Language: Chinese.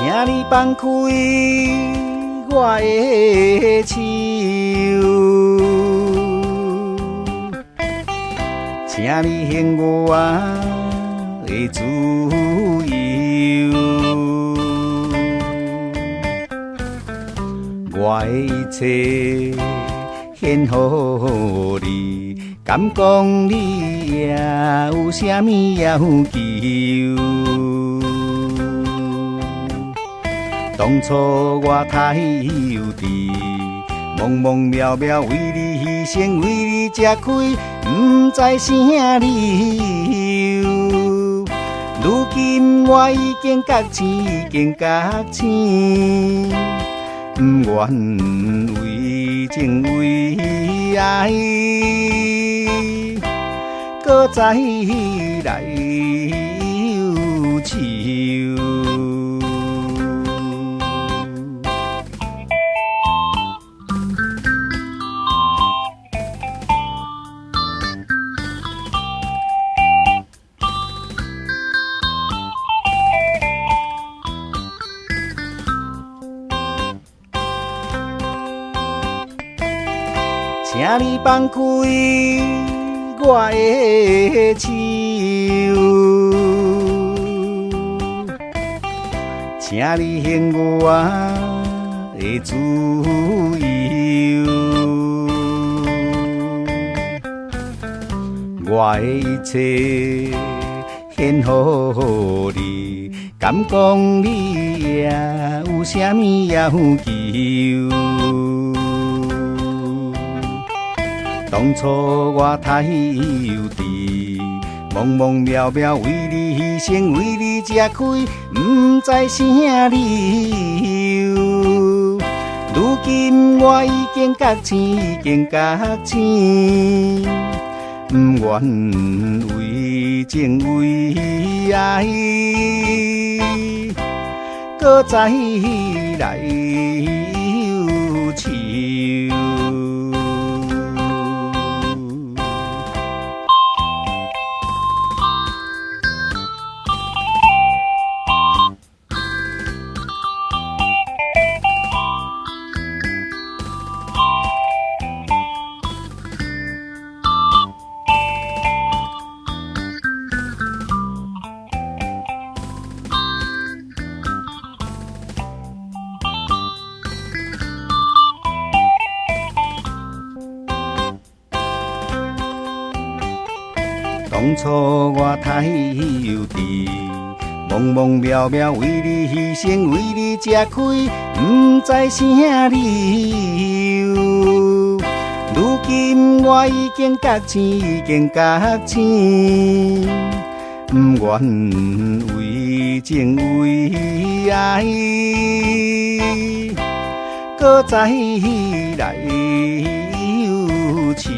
请你放开我的手，请你还我的自由，我的一切献予你，敢讲你也有啥物要求？当初我太幼稚，茫茫渺渺为你牺牲，为你吃亏，不知啥理由。如今我已经觉醒，已经觉醒，不愿为情为爱，搁再来忧愁。请你放开我的手，请你还我的自由，我的一切献予你，敢讲你也有啥物要求？当初我太幼稚，茫茫渺渺为你牺牲，为你吃亏，不知啥理由。如今我已经觉醒，已经觉醒，不愿为情为爱，搁再来忧愁。当初我太幼稚，茫茫渺渺为你牺牲，为你吃亏，不知啥理由。如今我已经觉醒，已经觉醒，不愿为情为爱，搁再来忧愁。